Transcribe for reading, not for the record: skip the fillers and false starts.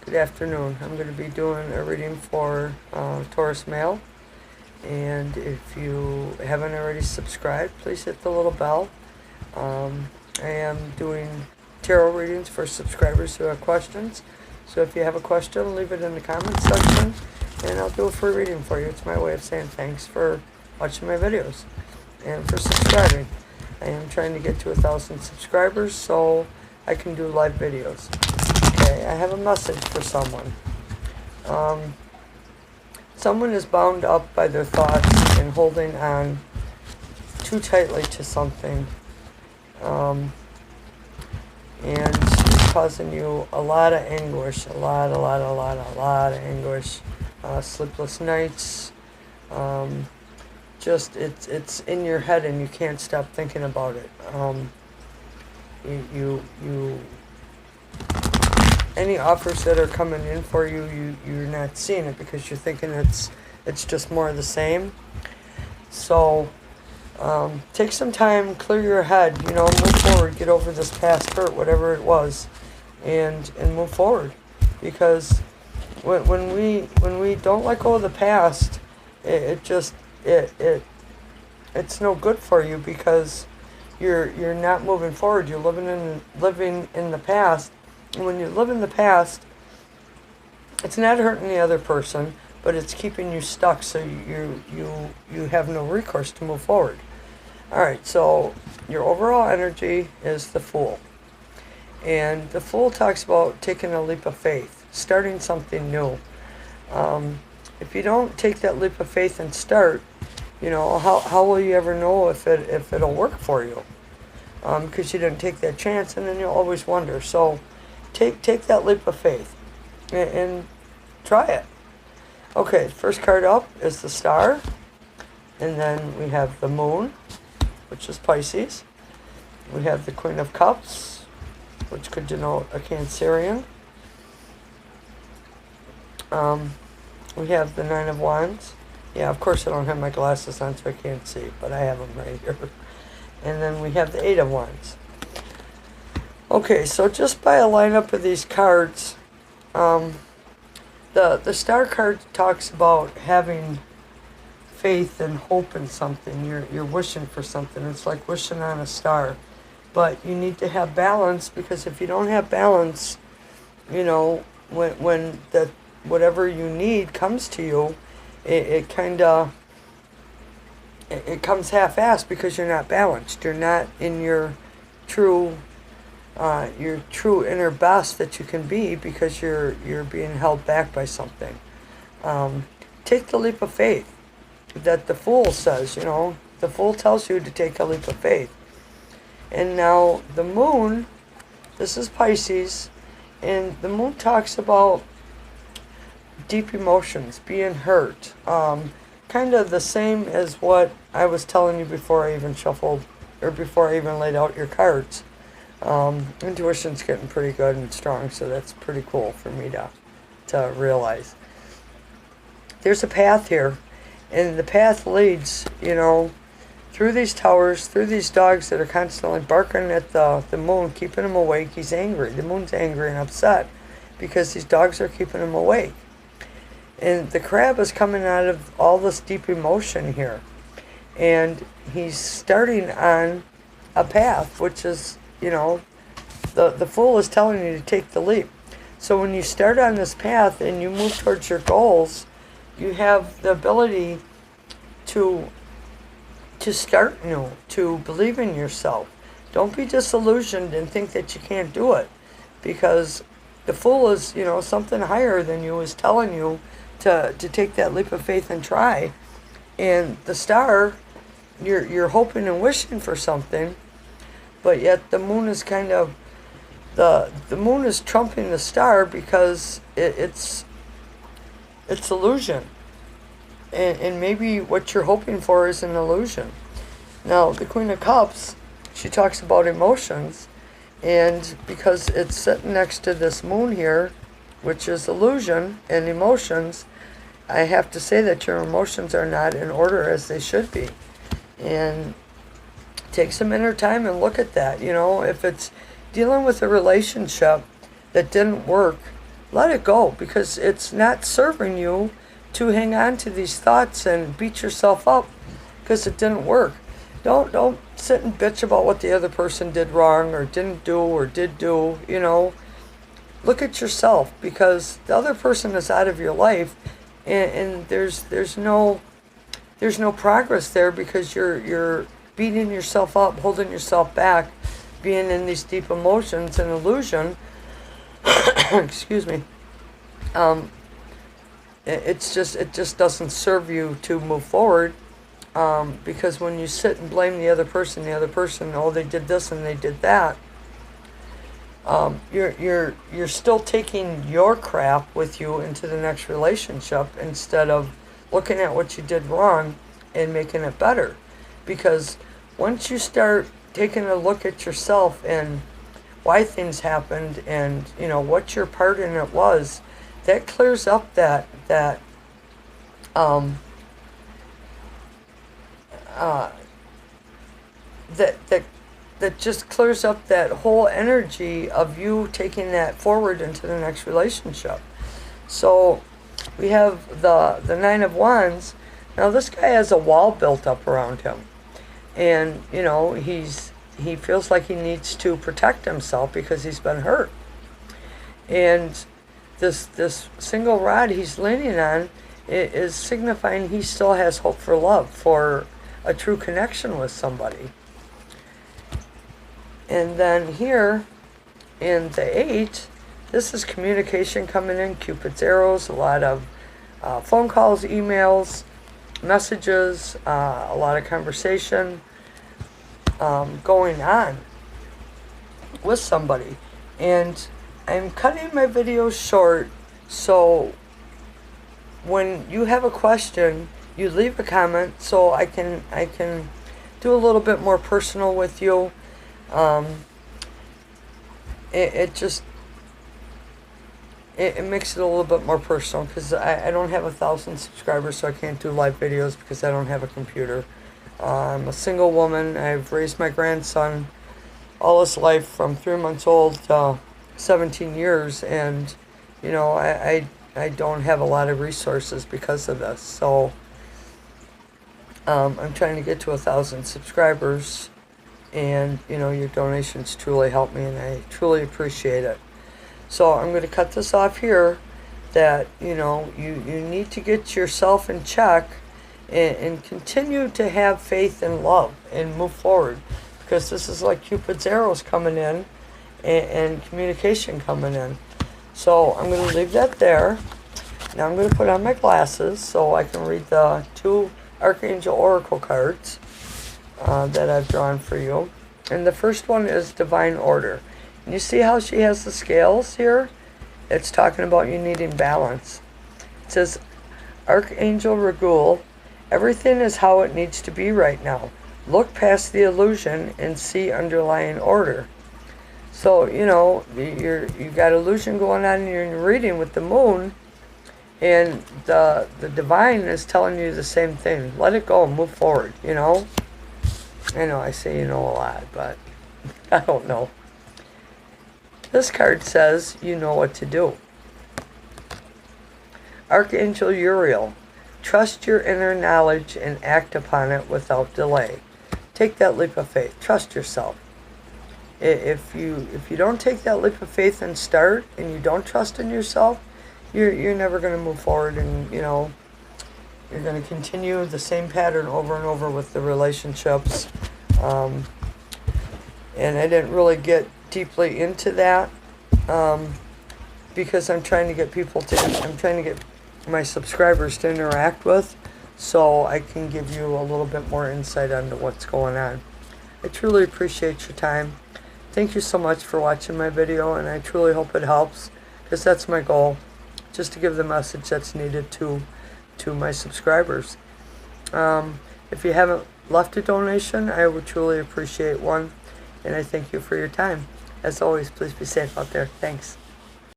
Good afternoon. I'm going to be doing a reading for Taurus Male. And if you haven't already subscribed, please hit the little bell. I am doing tarot readings for subscribers who have questions. So if you have a question, leave it in the comments section and I'll do a free reading for you. It's my way of saying thanks for watching my videos and for subscribing. I am trying to get to 1,000 subscribers so I can do live videos. Okay, I have a message for someone. Someone is bound up by their thoughts and holding on too tightly to something. And it's causing you a lot of anguish, a lot of anguish. Sleepless nights. Just it's in your head and you can't stop thinking about it. Any offers that are coming in for you, you're not seeing it because you're thinking it's just more of the same. So take some time, clear your head, move forward, get over this past hurt, whatever it was, and move forward. Because when we don't let go of the past, it's no good for you because you're not moving forward. You're living in the past. And when you live in the past, it's not hurting the other person, but it's keeping you stuck, so you have no recourse to move forward. All right, so your overall energy is the Fool. And the Fool talks about taking a leap of faith, starting something new. If you don't take that leap of faith and start, how will you ever know if it'll work for you? Because you didn't take that chance, and then you'll always wonder. So take that leap of faith and try it. Okay, first card up is the Star, and then we have the Moon, which is Pisces. We have the Queen of Cups, which could denote a Cancerian. We have the Nine of Wands. Yeah, of course I don't have my glasses on so I can't see, but I have them right here. And then we have the Eight of Wands. Okay, so just by a lineup of these cards, the Star card talks about having faith and hope in something. You're wishing for something. It's like wishing on a star. But you need to have balance, because if you don't have balance, when whatever you need comes to you, it comes half-assed because you're not balanced. You're not in your true inner best that you can be, because you're being held back by something. Take the leap of faith that the Fool says. The Fool tells you to take a leap of faith. And now the Moon, this is Pisces, and the Moon talks about deep emotions, being hurt. Kind of the same as what I was telling you before I even shuffled, or before I even laid out your cards. Intuition's getting pretty good and strong, so that's pretty cool for me to realize. There's a path here, and the path leads, through these towers, through these dogs that are constantly barking at the Moon, keeping him awake. He's angry. The Moon's angry and upset because these dogs are keeping him awake. And the Crab is coming out of all this deep emotion here. And he's starting on a path, which is, the Fool is telling you to take the leap. So when you start on this path and you move towards your goals, you have the ability to start new, to believe in yourself. Don't be disillusioned and think that you can't do it, because the Fool is, something higher than you is telling you to take that leap of faith and try. And the Star, you're hoping and wishing for something, but yet the Moon is kind of the Moon is trumping the Star because it's illusion. And maybe what you're hoping for is an illusion. Now, the Queen of Cups, she talks about emotions, and because it's sitting next to this Moon here, which is illusion and emotions, I have to say that your emotions are not in order as they should be. And take some inner time and look at that. If it's dealing with a relationship that didn't work, let it go, because it's not serving you to hang on to these thoughts and beat yourself up because it didn't work. Don't sit and bitch about what the other person did wrong or didn't do or did do, you know. Look at yourself, because the other person is out of your life, and there's no progress there, because you're beating yourself up, holding yourself back, being in these deep emotions and illusion. Excuse me. It just doesn't serve you to move forward, because when you sit and blame the other person, oh, they did this and they did that, you're still taking your crap with you into the next relationship, instead of looking at what you did wrong and making it better. Because once you start taking a look at yourself and why things happened, and you know what your part in it was, that clears up that just clears up that whole energy of you taking that forward into the next relationship. So we have the Nine of Wands. Now this guy has a wall built up around him, and you know he feels like he needs to protect himself because he's been hurt. And this single rod he's leaning on is signifying he still has hope for love, for a true connection with somebody. And then here in the 8, this is communication coming in, Cupid's arrows, a lot of phone calls, emails, messages, a lot of conversation going on with somebody. And I'm cutting my videos short, so when you have a question, you leave a comment so I can do a little bit more personal with you. It makes it a little bit more personal, because I don't have 1,000 subscribers, so I can't do live videos because I don't have a computer. I'm a single woman. I've raised my grandson all his life from 3 months old to 17 years, and you know I don't have a lot of resources because of this. So I'm trying to get to 1,000 subscribers, and you know your donations truly help me, and I truly appreciate it. So I'm going to cut this off here. That you know you need to get yourself in check, and continue to have faith and love and move forward, because this is like Cupid's arrows coming in, and communication coming in. So I'm going to leave that there. Now I'm going to put on my glasses so I can read the 2 Archangel Oracle cards that I've drawn for you. And the first one is Divine Order. And you see how she has the scales here? It's talking about you needing balance. It says, Archangel Regul, everything is how it needs to be right now. Look past the illusion and see underlying order. So, you know, you got illusion going on in your reading with the moon, and the divine is telling you the same thing. Let it go and move forward, you know. I know I say you know a lot, but I don't know. This card says you know what to do. Archangel Uriel, trust your inner knowledge and act upon it without delay. Take that leap of faith. Trust yourself. If you don't take that leap of faith and start, and you don't trust in yourself, you're never going to move forward, and you know you're going to continue the same pattern over and over with the relationships. And I didn't really get deeply into that because I'm trying to get my subscribers to interact with, so I can give you a little bit more insight into what's going on. I truly appreciate your time. Thank you so much for watching my video, and I truly hope it helps, because that's my goal, just to give the message that's needed to my subscribers. If you haven't left a donation, I would truly appreciate one, and I thank you for your time. As always, please be safe out there. Thanks.